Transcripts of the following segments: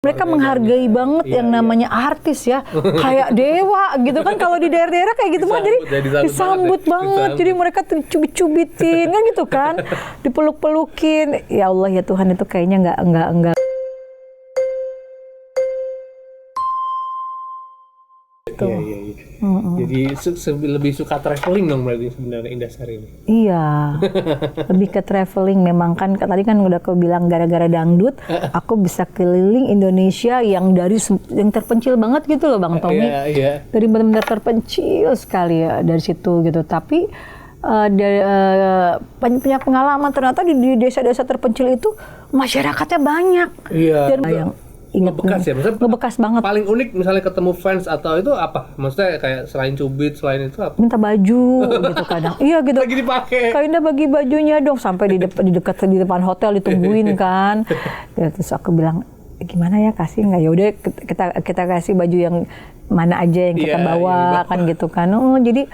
Mereka menghargai banget yang namanya artis ya, kayak dewa gitu kan. Kalau di daerah-daerah kayak gitu mah, jadi disambut banget. Jadi mereka tuh cubit-cubitin kan gitu kan, dipeluk-pelukin. Ya Allah ya Tuhan, itu kayaknya enggak. Iya. Jadi lebih suka traveling dong berarti sebenarnya Indasari ini. Iya, lebih ke traveling. Memang kan tadi kan udah aku bilang gara-gara dangdut, aku bisa keliling Indonesia yang terpencil banget gitu loh Bang Tommy. Iya. Dari benar-benar terpencil sekali ya dari situ gitu. Tapi punya pengalaman ternyata di desa-desa terpencil itu masyarakatnya banyak. Iya. Dan yang ngebekas ya, maksudnya ngebekas banget. Paling unik misalnya ketemu fans atau itu apa? Maksudnya kayak selain cubit, selain itu apa? Minta baju gitu kadang. Iya gitu. Lagi dipakai. Kak Indah bagi bajunya dong, sampai di depan hotel ditungguin kan. Ya, terus aku bilang, gimana ya, kasih nggak? Ya udah kita kasih baju yang mana aja yang kita bawa kan gitu kan. Oh jadi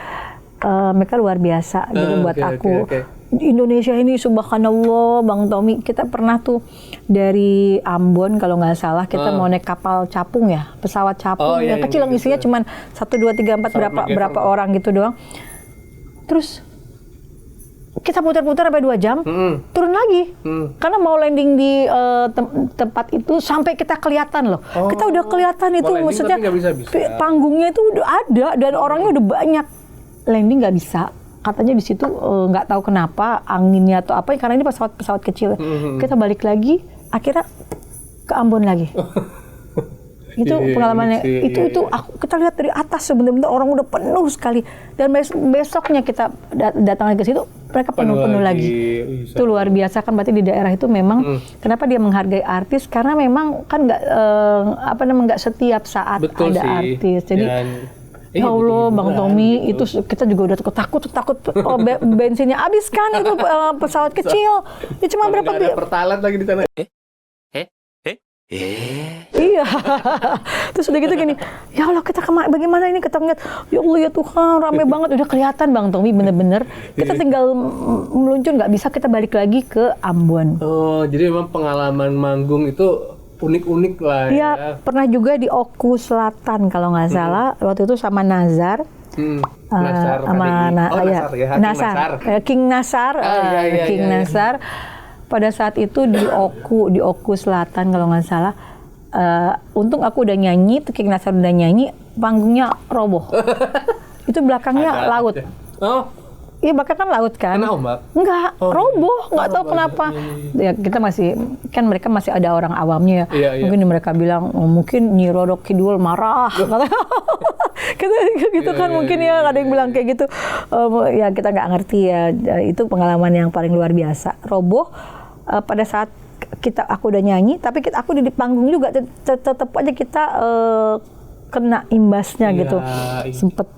mereka luar biasa gitu buat aku. Di Indonesia ini subhanallah Bang Tommy, kita pernah tuh dari Ambon kalau nggak salah kita mau naik kapal capung ya, pesawat capung yang kecil yang isinya cuma 1, 2, 3, 4 berapa orang gitu doang. Terus kita putar-putar sampai 2 jam, turun lagi. Karena mau landing di tempat itu sampai kita kelihatan loh. Kita udah kelihatan itu, maksudnya panggungnya itu udah ada dan orangnya udah banyak. Landing nggak bisa. Katanya di situ nggak tahu kenapa anginnya atau apa, karena ini pesawat kecil. Kita balik lagi, akhirnya ke Ambon lagi. Itu pengalamannya. Itu kita lihat dari atas sebenarnya orang udah penuh sekali. Dan besoknya kita datang lagi ke situ, mereka penuh lagi. Itu luar biasa kan, berarti di daerah itu memang kenapa dia menghargai artis, karena memang kan nggak setiap saat ada artis. Jadi ya Allah, Bang Tommy, itu kita juga udah takut bensinnya habis kan, itu pesawat kecil. Ya cuma berapa pertalite lagi di sana. Iya. Terus udah gitu gini, ya Allah kita bagaimana ini, kita ngeliat, ya Allah ya Tuhan rame banget, udah kelihatan Bang Tommy bener-bener. Kita tinggal meluncur, nggak bisa kita balik lagi ke Ambon. Oh, jadi memang pengalaman manggung itu unik-unik lah ya. Iya, pernah juga di Oku Selatan kalau nggak salah, waktu itu sama Nazar. King Nasar. Pada saat itu di Oku Selatan kalau nggak salah. Untung aku udah nyanyi, tuh King Nasar udah nyanyi, panggungnya roboh. Itu belakangnya laut. Iya, bakal kan laut kan? Kena ombak? Enggak, roboh, nggak tahu kenapa. Ya, kita mereka masih ada orang awamnya ya. Mungkin mereka bilang, mungkin Nyi Roro Kidul marah. Gitu kan, mungkin ya ada yang bilang kayak gitu. Ya kita nggak ngerti ya, itu pengalaman yang paling luar biasa. Roboh pada saat aku udah nyanyi, tapi aku di panggung juga, tetap aja kita kena imbasnya gitu, sempet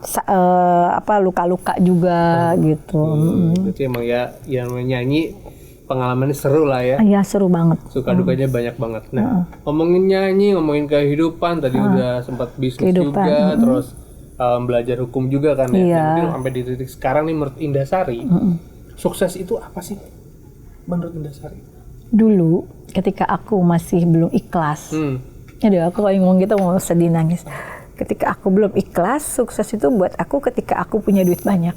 luka-luka juga gitu. Berarti emang ya yang nyanyi pengalamannya seru lah ya. Iya, seru banget. Suka dukanya banyak banget. Nah, ngomongin nyanyi, ngomongin kehidupan, tadi udah sempat bisnis juga, terus belajar hukum juga kan ya. Mungkin sampai di titik sekarang nih, menurut Indasari, sukses itu apa sih menurut Indasari? Dulu ketika aku masih belum ikhlas. Aduh, aku kalau ngomong gitu mau sedih nangis. Ketika aku belum ikhlas, sukses itu buat aku ketika aku punya duit banyak.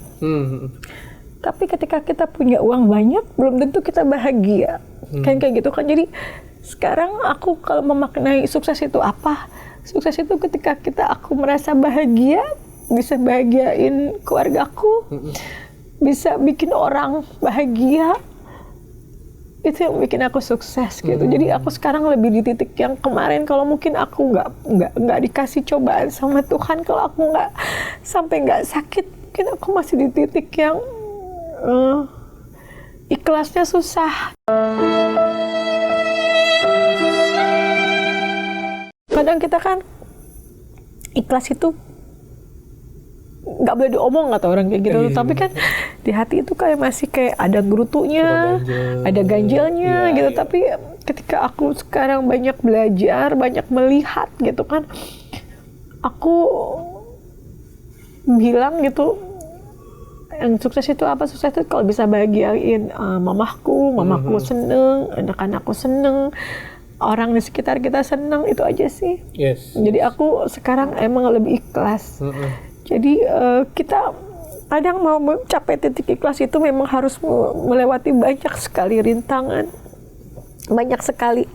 Tapi ketika kita punya uang banyak, belum tentu kita bahagia. Kan kayak gitu kan. Jadi sekarang aku kalau memaknai sukses itu apa? Sukses itu ketika aku merasa bahagia, bisa bahagiain keluargaku, bisa bikin orang bahagia. Itu yang bikin aku sukses gitu. Jadi aku sekarang lebih di titik yang kemarin, kalau mungkin aku nggak dikasih cobaan sama Tuhan, kalau aku nggak sakit, mungkin aku masih di titik yang ikhlasnya susah. Kadang kita kan ikhlas itu nggak boleh diomong kata orang kayak gitu, tapi kan di hati itu kayak masih kayak ada gerutunya, ada ganjelnya gitu. Tapi ketika aku sekarang banyak belajar, banyak melihat gitu kan, aku bilang gitu, yang sukses itu apa? Sukses itu kalau bisa bahagiain mamaku seneng, anak-anakku seneng, orang di sekitar kita senang, itu aja sih. Yes. Jadi aku sekarang emang lebih ikhlas. Jadi kita kadang mau mencapai titik ikhlas itu memang harus melewati banyak sekali rintangan, banyak sekali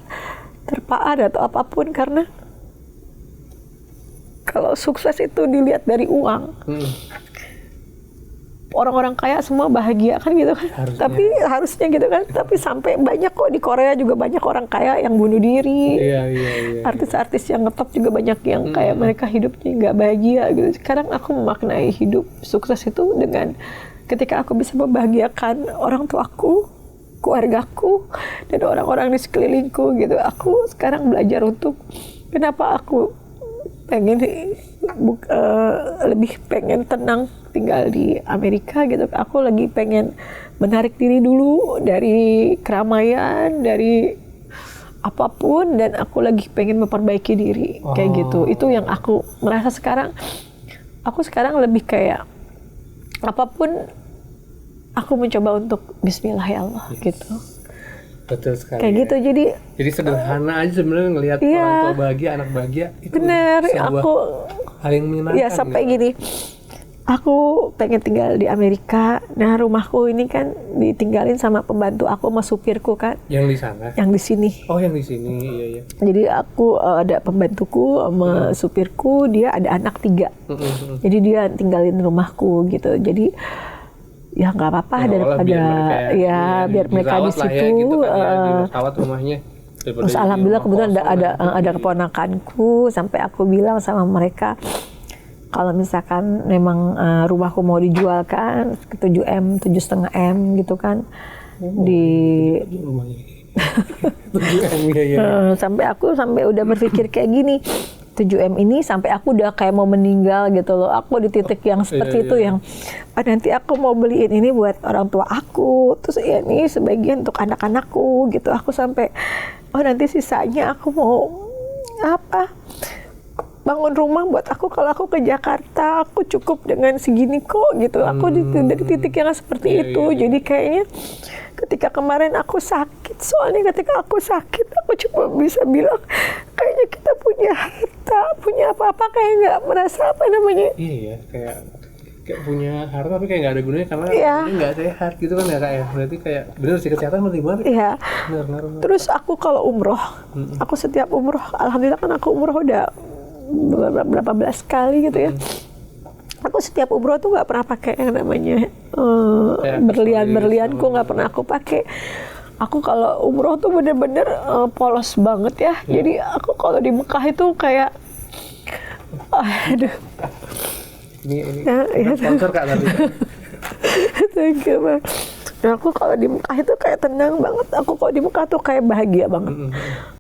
terpaan atau apapun, karena kalau sukses itu dilihat dari uang. Orang-orang kaya semua bahagia kan gitu kan. Tapi harusnya gitu kan. Tapi sampai banyak kok di Korea juga banyak orang kaya yang bunuh diri. Iya. Artis-artis yang ngetop juga banyak yang kayak mereka hidupnya nggak bahagia gitu. Sekarang aku memaknai hidup sukses itu dengan ketika aku bisa membahagiakan orang tuaku, keluargaku, dan orang-orang di sekelilingku gitu. Aku sekarang belajar untuk kenapa aku pengen lebih pengen tenang tinggal di Amerika gitu. Aku lagi pengen menarik diri dulu dari keramaian, dari apapun, dan aku lagi pengen memperbaiki diri kayak gitu. Itu yang aku merasa sekarang. Aku sekarang lebih kayak apapun aku mencoba untuk Bismillah ya Allah gitu. Betul sekali. Kayak gitu, jadi sederhana aja sebenarnya ngelihat orang tua bahagia, anak bahagia itu bener. Aku hal yang menyenangkan. Ya sampai gini, aku pengen tinggal di Amerika. Nah rumahku ini kan ditinggalin sama pembantu aku sama supirku kan. Yang di sana? Yang di sini. Oh yang di sini, iya. Jadi aku ada pembantuku sama supirku, dia ada anak 3. Jadi dia tinggalin rumahku gitu. Jadi ya nggak apa-apa daripada biar mereka di situ. Ya, gitu kan, dirawat rumahnya. Terus alhamdulillah kebetulan ada keponakanku, sampai aku bilang sama mereka kalau misalkan memang rumahku mau dijual kan ke 7M, 7,5 M gitu kan di rumahnya. 7M ya. Sampai udah berpikir kayak gini. 7M ini sampai aku udah kayak mau meninggal gitu loh. Aku di titik yang seperti itu yang nanti aku mau beliin ini buat orang tua aku, terus ya ini sebagian untuk anak-anakku gitu. Aku sampai nanti sisanya aku mau bangun rumah buat aku kalau aku ke Jakarta. Aku cukup dengan segini kok gitu. Aku dari titik yang seperti itu. Jadi kayaknya ketika kemarin aku sakit, soalnya ketika aku sakit aku cuma bisa bilang kayaknya kita punya harta, punya apa-apa kayak nggak merasa Iya, kayak punya harta tapi kayak nggak ada gunanya karena ini nggak sehat gitu kan ya Kak ya. Berarti kayak bener sih kesehatan penting banget. Iya. Bener. Terus aku kalau umroh, aku setiap umroh, alhamdulillah kan aku umroh udah berapa belas kali gitu ya. Aku setiap umroh tuh nggak pernah pakai yang namanya berlian-berlianku, nggak pernah aku pakai. Aku kalau umroh tuh bener-bener polos banget ya. Jadi aku kalau di Mekah itu kayak aduh. Ini sponsor Kak tadi. Thank you, Bang. Nah, aku kalau di Mekah itu kayak tenang banget. Aku kalau di Mekah tuh kayak bahagia banget.